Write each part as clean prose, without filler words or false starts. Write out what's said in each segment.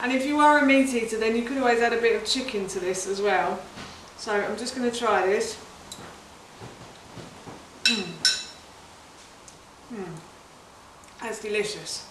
And if you are a meat eater, then you could always add a bit of chicken to this as well. So I'm just going to try this. That's delicious.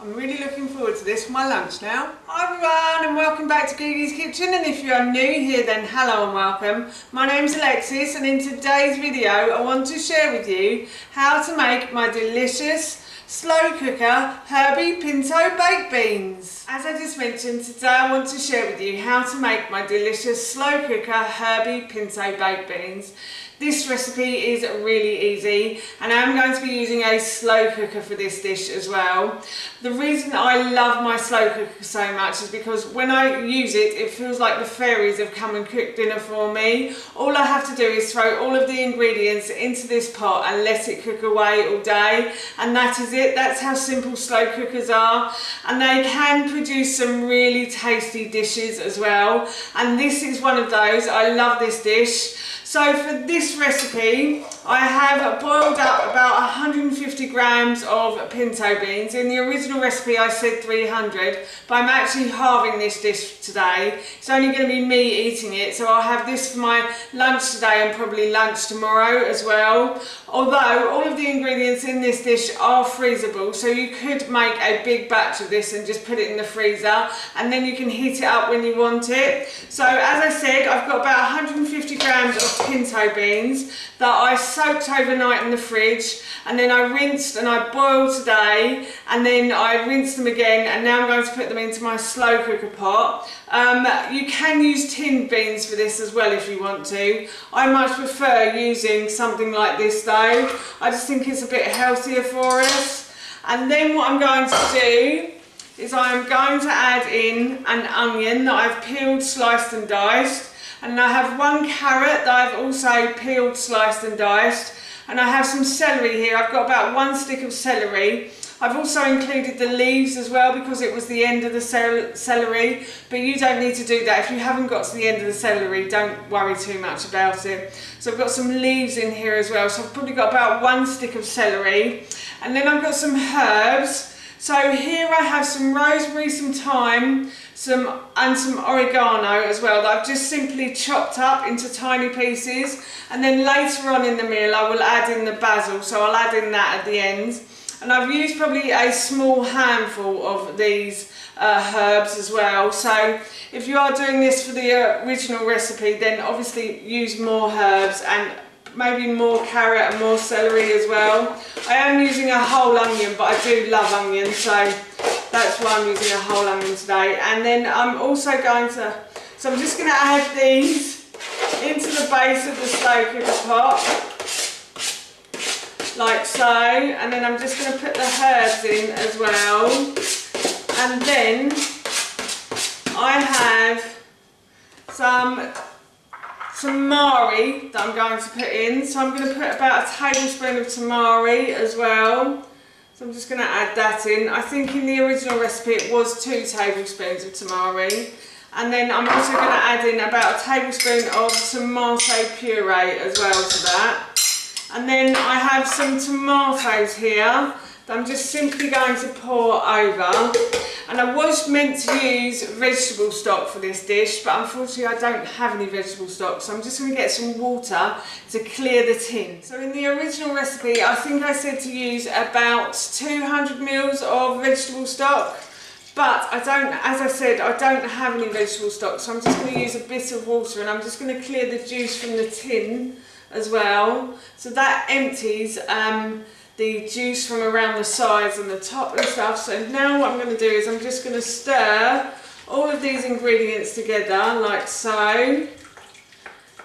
I'm really looking forward to this for my lunch now. Hi everyone, and welcome back to Gigi's Kitchen, and if you are new here then hello and welcome. My name's Alexis, and in today's video I want to share with you how to make my delicious slow cooker Herby Pinto baked beans. As I just mentioned, today I want to share with you how to make my delicious slow cooker Herby Pinto baked beans. This recipe is really easy, and I'm going to be using a slow cooker for this dish as well. The reason I love my slow cooker so much is because when I use it, it feels like the fairies have come and cooked dinner for me. All I have to do is throw all of the ingredients into this pot and let it cook away all day, and that is it. That's how simple slow cookers are, and they can produce some really tasty dishes as well, and this is one of those. I love this dish. So for this recipe, I have boiled up about 150 grams of pinto beans. In the original recipe I said 300, but I'm actually halving this dish today. It's only going to be me eating it, so I'll have this for my lunch today and probably lunch tomorrow as well. Although all of the ingredients in this dish are freezable, so you could make a big batch of this and just put it in the freezer, and then you can heat it up when you want it. So as I said, I've got about 150 grams of pinto beans that I soaked overnight in the fridge, and then I rinsed and I boiled today, and then I rinsed them again, and now I'm going to put them into my slow cooker pot. You can use tinned beans for this as well if you want to. I much prefer using something like this though. I just think it's a bit healthier for us. And then what I'm going to do is I'm going to add in an onion that I've peeled, sliced and diced. And I have one carrot that I've also peeled, sliced and diced. And I have some celery here. I've got about one stick of celery. I've also included the leaves as well because it was the end of the celery, but you don't need to do that. If you haven't got to the end of the celery, don't worry too much about it. So I've got some leaves in here as well. So I've probably got about one stick of celery. And then I've got some herbs. So here I have some rosemary, some thyme, and some oregano as well that I've just simply chopped up into tiny pieces. And then later on in the meal I will add in the basil, so I'll add in that at the end. And I've used probably a small handful of these herbs as well. So if you are doing this for the original recipe, then obviously use more herbs and maybe more carrot and more celery as well. I am using a whole onion, but I do love onions, so that's why I'm using a whole onion today. And then I'm also going to, so I'm just going to add these into the base of the slow cooker pot, like so, and then I'm just going to put the herbs in as well. And then I have some tamari that I'm going to put in, so I'm going to put about a tablespoon of tamari as well. So I'm just going to add that in. I think in the original recipe it was 2 tablespoons of tamari. And then I'm also going to add in about a tablespoon of tomato puree as well to that. And then I have some tomatoes here that I'm just simply going to pour over. And I was meant to use vegetable stock for this dish, but unfortunately I don't have any vegetable stock, so I'm just going to get some water to clear the tin. So in the original recipe I think I said to use about 200 ml of vegetable stock, but I don't, as I said, I don't have any vegetable stock, so I'm just going to use a bit of water, and I'm just going to clear the juice from the tin as well. So that empties the juice from around the sides and the top and stuff. So now what I'm going to do is I'm just going to stir all of these ingredients together like so.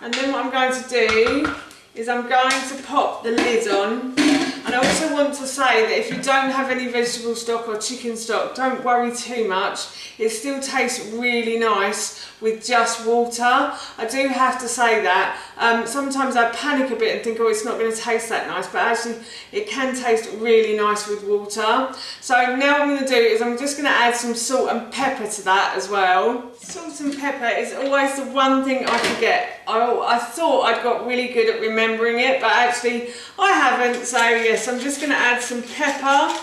And then what I'm going to do is I'm going to pop the lid on. And I also want to say that if you don't have any vegetable stock or chicken stock, don't worry too much. It still tastes really nice with just water. I do have to say that. Sometimes I panic a bit and think, oh, it's not going to taste that nice, but actually it can taste really nice with water. So now what I'm going to do is I'm just going to add some salt and pepper to that as well. Salt and pepper is always the one thing I forget. I thought I'd got really good at remembering it, but actually I haven't. So yes, I'm just going to add some pepper.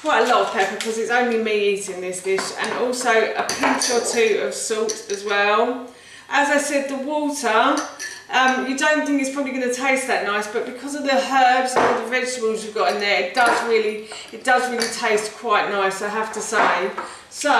quite a lot of pepper because it's only me eating this dish, and also a pinch or two of salt as well. As I said, the water, you don't think it's probably going to taste that nice, but because of the herbs and all the vegetables you've got in there, it does really taste quite nice, I have to say. So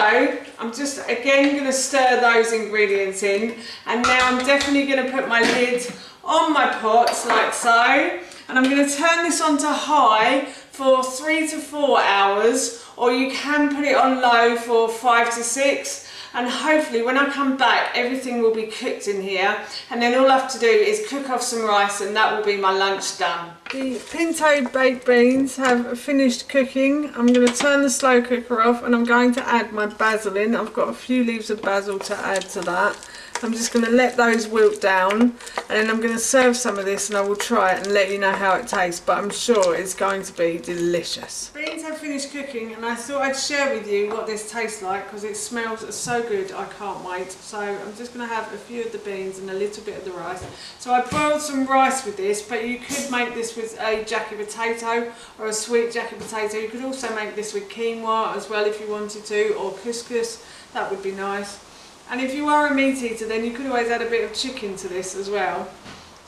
I'm just again going to stir those ingredients in, and now I'm definitely going to put my lid on my pot like so, and I'm going to turn this on to high for 3 to 4 hours, or you can put it on low for 5 to 6. And hopefully when I come back, everything will be cooked in here, and then all I have to do is cook off some rice, and that will be my lunch done. The pinto baked beans have finished cooking. I'm going to turn the slow cooker off, and I'm going to add my basil in. I've got a few leaves of basil to add to that. I'm just going to let those wilt down, and then I'm going to serve some of this, and I will try it and let you know how it tastes, but I'm sure it's going to be delicious. Beans have finished cooking, and I thought I'd share with you what this tastes like because it smells so good, I can't wait. So I'm just going to have a few of the beans and a little bit of the rice. So I boiled some rice with this, but you could make this with a jacket potato or a sweet jacket potato. You could also make this with quinoa as well if you wanted to, or couscous. That would be nice. And if you are a meat eater, then you could always add a bit of chicken to this as well.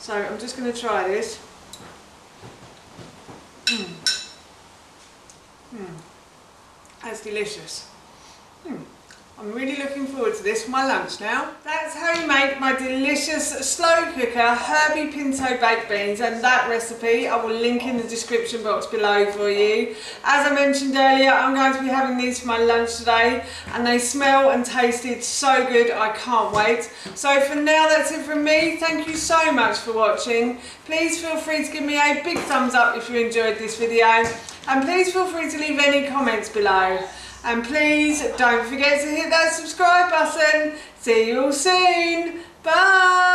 So I'm just going to try this. That's delicious. I'm really looking forward to this for my lunch now. That's how you make my delicious slow cooker Herby Pinto baked beans, and that recipe I will link in the description box below for you. As I mentioned earlier, I'm going to be having these for my lunch today, and they smell and tasted so good, I can't wait. So for now, that's it from me. Thank you so much for watching. Please feel free to give me a big thumbs up if you enjoyed this video, and please feel free to leave any comments below. And please don't forget to hit that subscribe button. See you all soon. Bye.